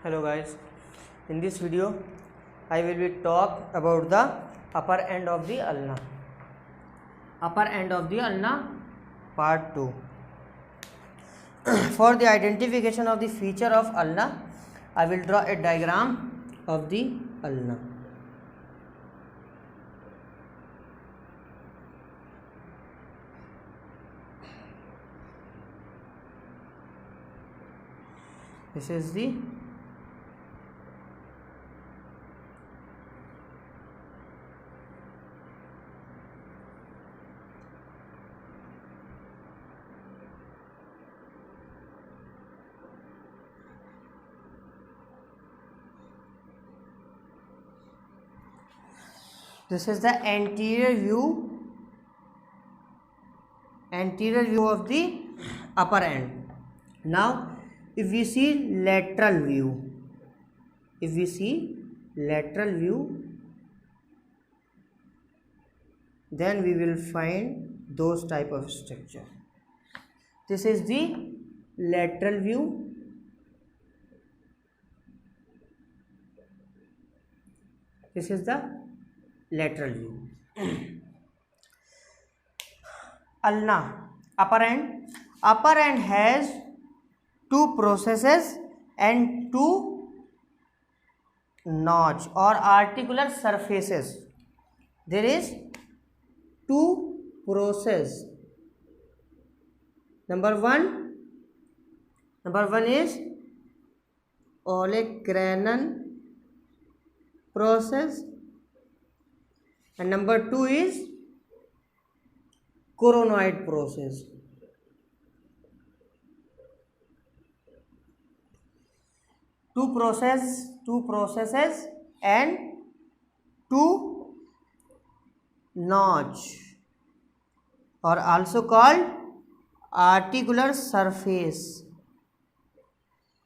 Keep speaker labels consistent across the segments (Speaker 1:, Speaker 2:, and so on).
Speaker 1: Hello guys, in this video I will be talk about the upper end of the ulna. Upper end of the ulna part 2. For the identification of the feature of ulna, I will draw a diagram of the ulna. This is the anterior view of the upper end. Now if we see lateral view, then we will find those type of structure. This is the lateral view. This is the lateral view. Ulna, upper end has two processes and two notch or articular surfaces. There is two process. Number one is olecranon process, and number two is coronoid process. Two processes and two notch, or also called articular surface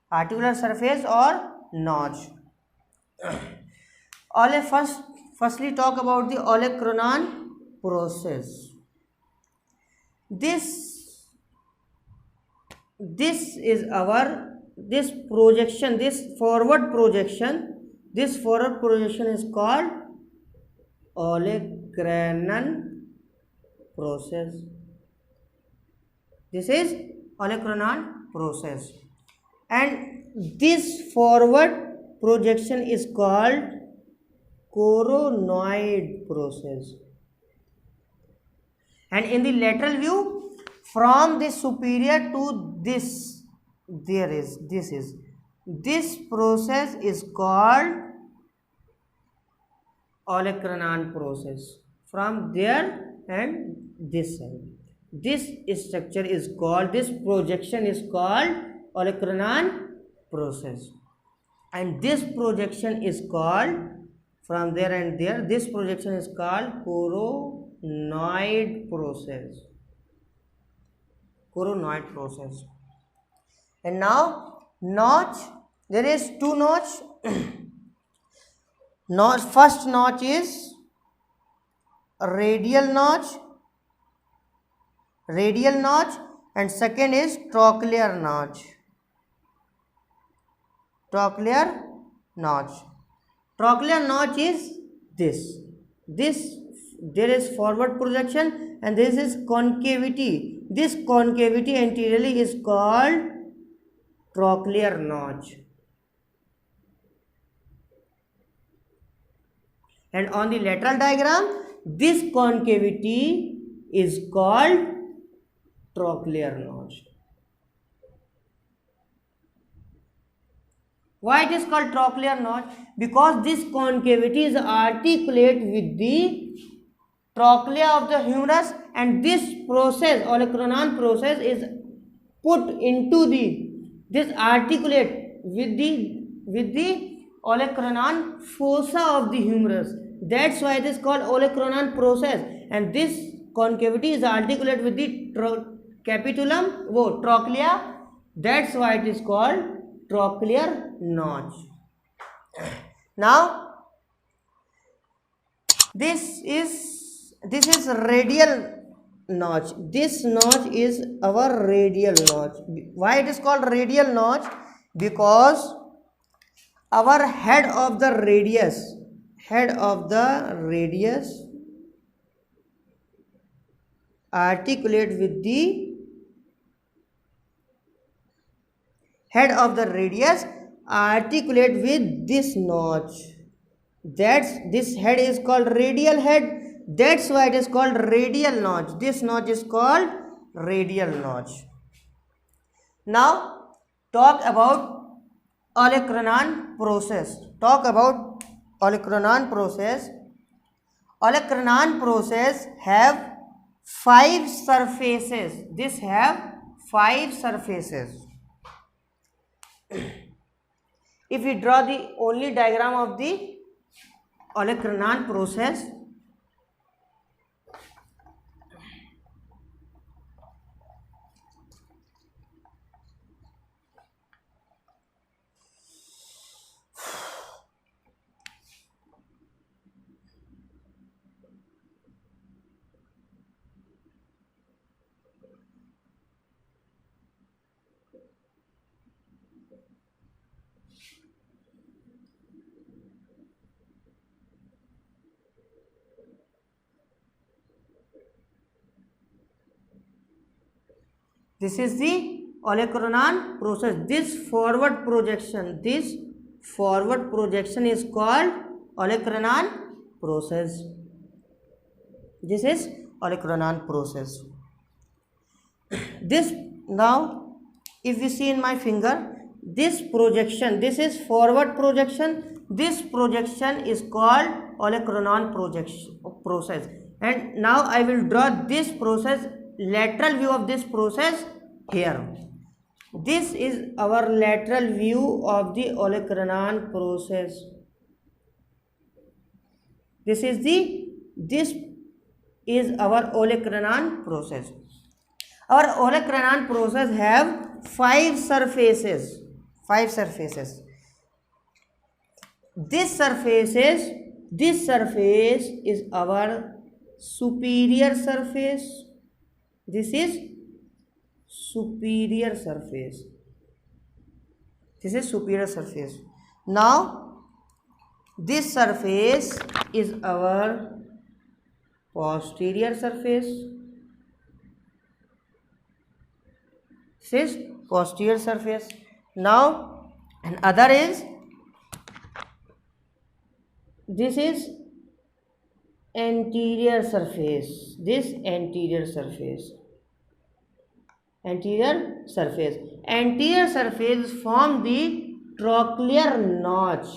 Speaker 1: or notch. Firstly talk about the olecranon process. This forward projection is called olecranon process. This is olecranon process, and this forward projection is called coronoid process. And in the lateral view, from the superior to this process is called olecranon process. From there and this side, this projection is called olecranon process, and this projection is called, from there and there, this projection is called coronoid process. And now notch, there is two notch. First notch is radial notch, and second is trochlear notch. Trochlear notch is this. There is forward projection and this is concavity. This concavity anteriorly is called trochlear notch. And on the lateral diagram, this concavity is called trochlear notch. Why it is called trochlear notch? Because this concavity is articulate with the trochlea of the humerus, and this process, olecranon process, is put into this articulate with the olecranon fossa of the humerus. That's why it is called olecranon process, and this concavity is articulate with the capitulum, trochlea. That's why it is called trochlear notch. Now this is radial notch. This notch is our radial notch. Why it is called radial notch? Because our head of the radius articulate with the head of the radius articulate with this notch. This head is called radial head. That's why it is called radial notch. This notch is called radial notch. Now talk about olecranon process. Olecranon process have 5 surfaces. This have 5 surfaces. If we draw the only diagram of the olecranon process, this is the olecranon process. This forward projection is called olecranon process. This is olecranon process. This, now if you see in my finger, this projection, this is forward projection. This projection is called olecranon process. And now I will draw this process, lateral view of this process here. This is our lateral view of the olecranon process. This is our olecranon process. Our olecranon process have 5 surfaces. This surface is our superior surface. This is superior surface. Now this surface is our posterior surface. Now another is, this is anterior surface. Anterior surface form the trochlear notch.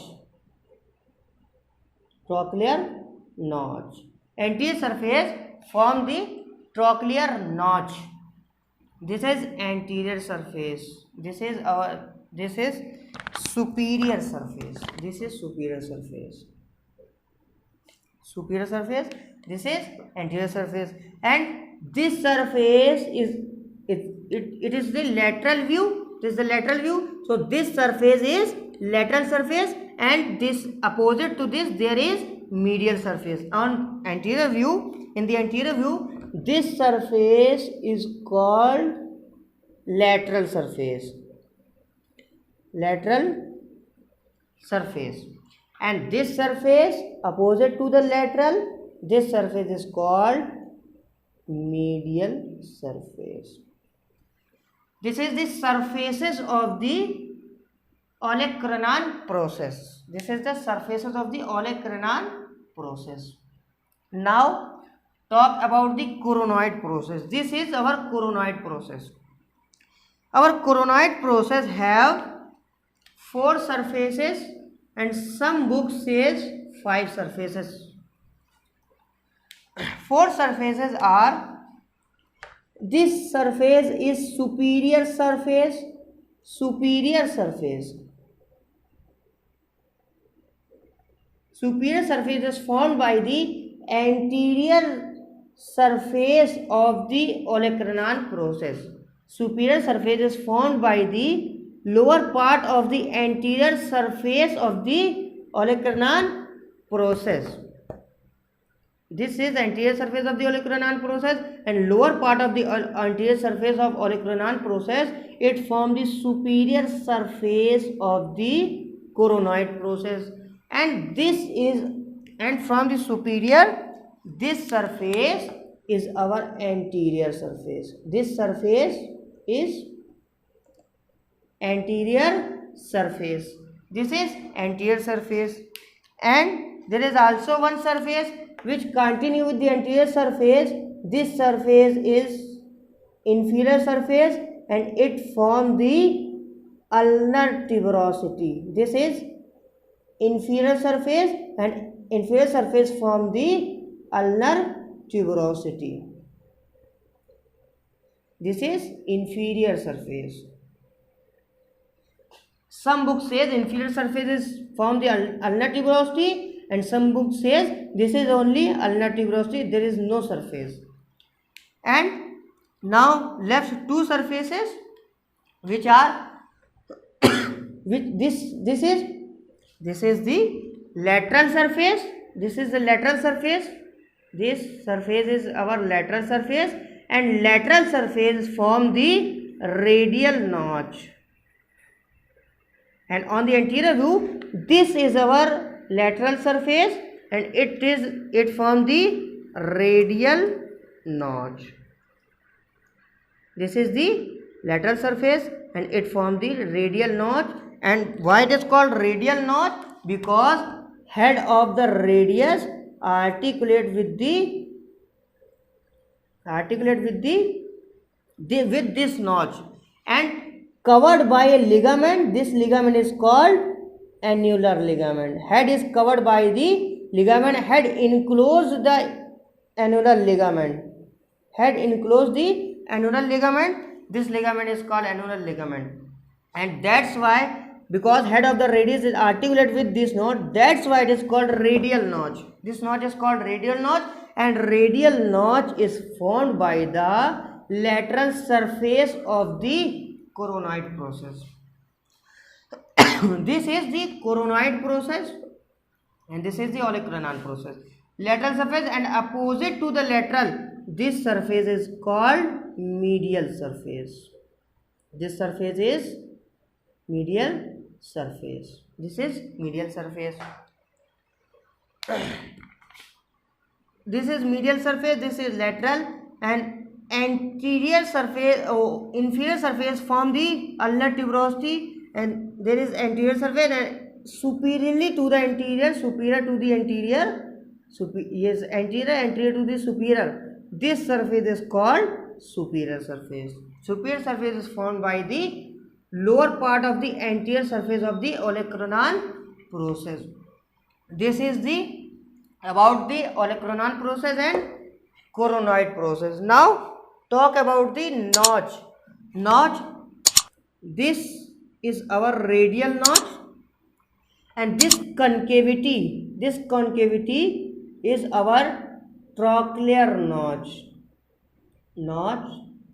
Speaker 1: Anterior surface form the trochlear notch. This is anterior surface. This is superior surface. This is anterior surface, and this surface is it is the lateral view. So this surface is lateral surface, and this opposite to this there is medial surface. On anterior view, in the anterior view, this surface is called lateral surface. And this surface opposite to the lateral, this surface is called medial surface. This is the surfaces of the olecranon process. Now talk about the coronoid process. This is our coronoid process. Our coronoid process have 4 surfaces, and some books says 5 surfaces. 4 surfaces are, this surface is superior surface. Superior surface is formed by the anterior surface of the olecranon process. Superior surface is formed by the lower part of the anterior surface of the olecranon process. This is anterior surface of the olecranon process, and lower part of the anterior surface of olecranon process, it forms the superior surface of the coronoid process. And from the superior, this surface is our anterior surface. This surface is anterior surface. This is anterior surface. And there is also one surface which continue with the anterior surface. This surface is inferior surface and it forms the ulnar tuberosity. This is inferior surface and inferior surface form the ulnar tuberosity. This is inferior surface. Some book says inferior surface is form the ulnar tuberosity, and some book says this is only ulnar tuberosity, there is no surface. And now left two surfaces which are this is the lateral surface. This is the lateral surface. This surface is our lateral surface, and lateral surface form the radial notch. And on the anterior view, this is our lateral surface and it form the radial notch. This is the lateral surface and it form the radial notch. And why it is called radial notch? Because head of the radius articulate with this notch and covered by a ligament. This ligament is called annular ligament. Head is covered by the ligament. Head enclose the annular ligament. Head enclose the annular ligament. This ligament is called annular ligament. And that's why, because head of the radius is articulate with this notch, that's why it is called radial notch. This notch is called radial notch, and radial notch is formed by the lateral surface of the coronoid process. This is the coronoid process and this is the olecranon process. Lateral surface, and opposite to the lateral, this surface is called medial surface. This surface is medial surface. This is medial surface. This is medial surface, this is lateral, and anterior surface inferior surface form the ulnar tuberosity, and there is anterior surface and superior to the anterior anterior to the superior. This surface is called superior surface. Superior surface is formed by the lower part of the anterior surface of the olecranon process. This is about the olecranon process and coronoid process. Now talk about the notch. This is our radial notch, and this concavity is our trochlear notch.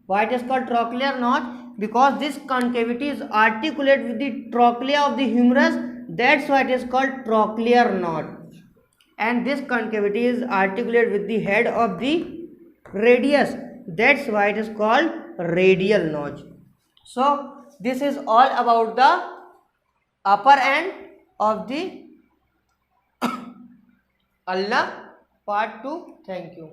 Speaker 1: Why it is called trochlear notch? Because this concavity is articulate with the trochlea of the humerus, that's why it is called trochlear notch. And this concavity is articulate with the head of the radius, that's why it is called radial notch. So this is all about the upper end of the ulna part 2. Thank you.